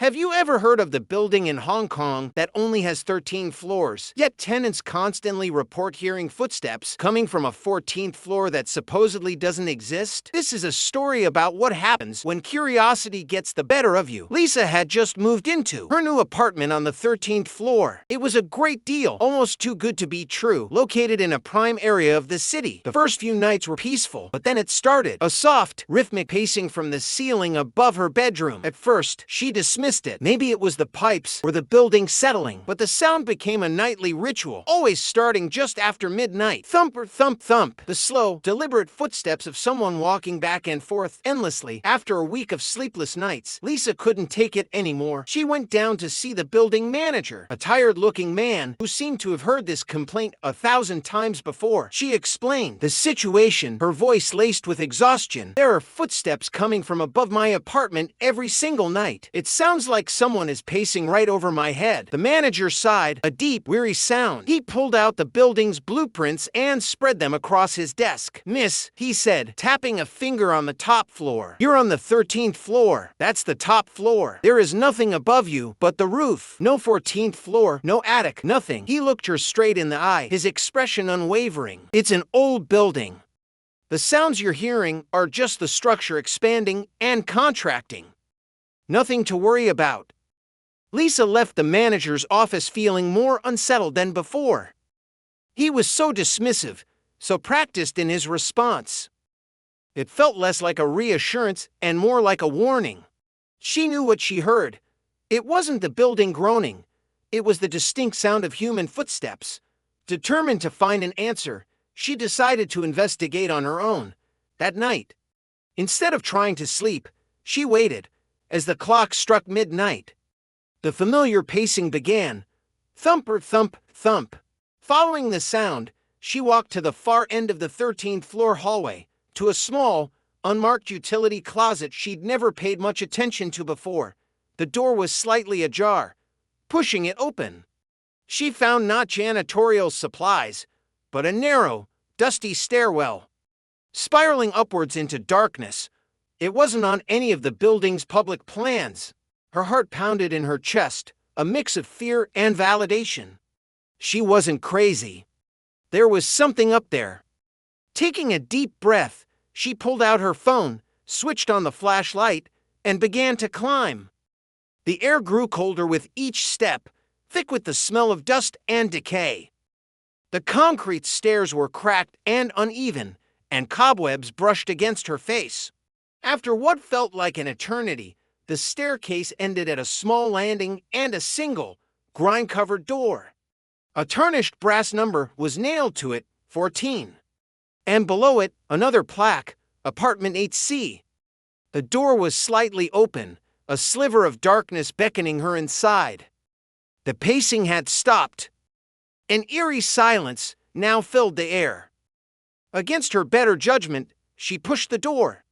Have you ever heard of the building in Hong Kong that only has 13 floors, yet tenants constantly report hearing footsteps coming from a 14th floor that supposedly doesn't exist? This is a story about what happens when curiosity gets the better of you. Lisa had just moved into her new apartment on the 13th floor. It was a great deal, almost too good to be true, located in a prime area of the city. The first few nights were peaceful, but then it started. A soft, rhythmic pacing from the ceiling above her bedroom. At first, she dismissed it. Maybe it was the pipes or the building settling, but the sound became a nightly ritual, always starting just after midnight. Thumper, thump, thump. The slow, deliberate footsteps of someone walking back and forth endlessly. After a week of sleepless nights, Lisa couldn't take it anymore. She went down to see the building manager, a tired-looking man who seemed to have heard this complaint 1,000 times before. She explained the situation, her voice laced with exhaustion. "There are footsteps coming from above my apartment every single night. It sounds like someone is pacing right over my head." The manager sighed, a deep, weary sound. He pulled out the building's blueprints and spread them across his desk. "Miss," he said, tapping a finger on the top floor. "You're on the 13th floor. That's the top floor. There is nothing above you but the roof. No 14th floor, no attic, nothing." He looked her straight in the eye, his expression unwavering. "It's an old building. The sounds you're hearing are just the structure expanding and contracting. Nothing to worry about." Lisa left the manager's office feeling more unsettled than before. He was so dismissive, so practiced in his response. It felt less like a reassurance and more like a warning. She knew what she heard. It wasn't the building groaning. It was the distinct sound of human footsteps. Determined to find an answer, she decided to investigate on her own. That night, instead of trying to sleep, she waited. As the clock struck midnight, the familiar pacing began. Thumper, thump, thump. Following the sound, she walked to the far end of the 13th floor hallway, to a small, unmarked utility closet she'd never paid much attention to before. The door was slightly ajar. Pushing it open, she found not janitorial supplies, but a narrow, dusty stairwell, spiraling upwards into darkness. It wasn't on any of the building's public plans. Her heart pounded in her chest, a mix of fear and validation. She wasn't crazy. There was something up there. Taking a deep breath, she pulled out her phone, switched on the flashlight, and began to climb. The air grew colder with each step, thick with the smell of dust and decay. The concrete stairs were cracked and uneven, and cobwebs brushed against her face. After what felt like an eternity, the staircase ended at a small landing and a single, grime-covered door. A tarnished brass number was nailed to it, 14. And below it, another plaque, Apartment 8C. The door was slightly open, a sliver of darkness beckoning her inside. The pacing had stopped. An eerie silence now filled the air. Against her better judgment, she pushed the door.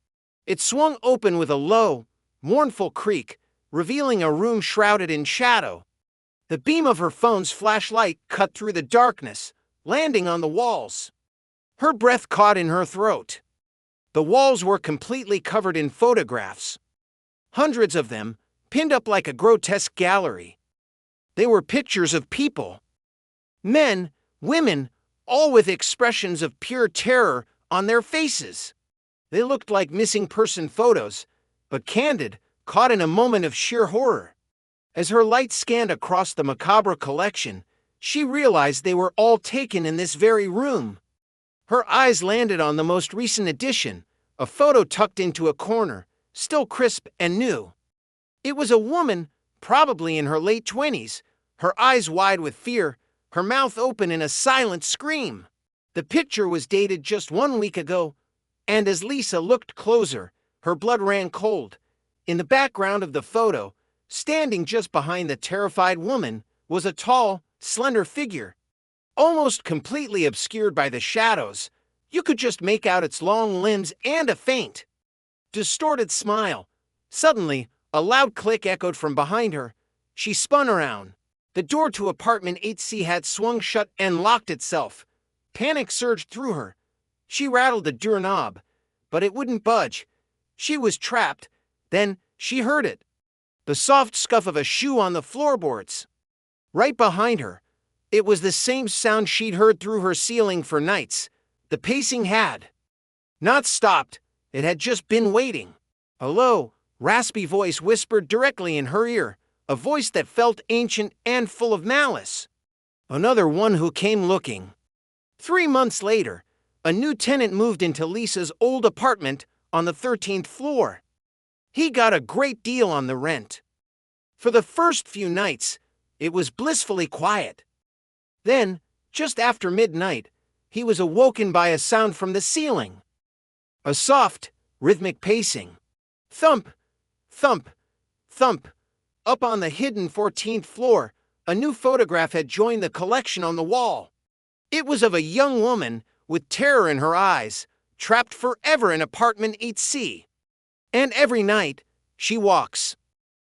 It swung open with a low, mournful creak, revealing a room shrouded in shadow. The beam of her phone's flashlight cut through the darkness, landing on the walls. Her breath caught in her throat. The walls were completely covered in photographs. Hundreds of them, pinned up like a grotesque gallery. They were pictures of people. Men, women, all with expressions of pure terror on their faces. They looked like missing person photos, but candid, caught in a moment of sheer horror. As her light scanned across the macabre collection, she realized they were all taken in this very room. Her eyes landed on the most recent edition, a photo tucked into a corner, still crisp and new. It was a woman, probably in her late 20s, her eyes wide with fear, her mouth open in a silent scream. The picture was dated just 1 week ago, and as Lisa looked closer, her blood ran cold. In the background of the photo, standing just behind the terrified woman, was a tall, slender figure. Almost completely obscured by the shadows, you could just make out its long limbs and a faint, distorted smile. Suddenly, a loud click echoed from behind her. She spun around. The door to apartment 8C had swung shut and locked itself. Panic surged through her. She rattled the doorknob, but it wouldn't budge. She was trapped. Then she heard it. the soft scuff of a shoe on the floorboards. Right behind her, it was the same sound she'd heard through her ceiling for nights. The pacing had not stopped, it had just been waiting. A low, raspy voice whispered directly in her ear, a voice that felt ancient and full of malice. Another one who came looking. 3 months later, a new tenant moved into Lisa's old apartment on the 13th floor. He got a great deal on the rent. For the first few nights, it was blissfully quiet. Then, just after midnight, he was awoken by a sound from the ceiling. A soft, rhythmic pacing. Thump, thump, thump. Up on the hidden 14th floor, a new photograph had joined the collection on the wall. It was of a young woman with terror in her eyes, trapped forever in apartment 8C. And every night, she walks.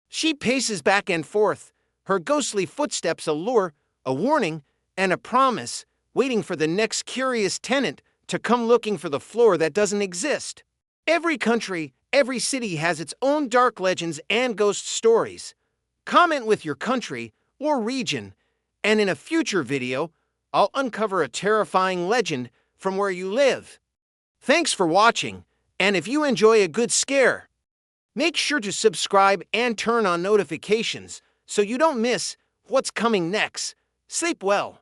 She paces back and forth, her ghostly footsteps a lure, a warning, and a promise, waiting for the next curious tenant to come looking for the floor that doesn't exist. Every country, every city has its own dark legends and ghost stories. Comment with your country or region, and in a future video, I'll uncover a terrifying legend from where you live. Thanks for watching, and if you enjoy a good scare, make sure to subscribe and turn on notifications so you don't miss what's coming next. Sleep well.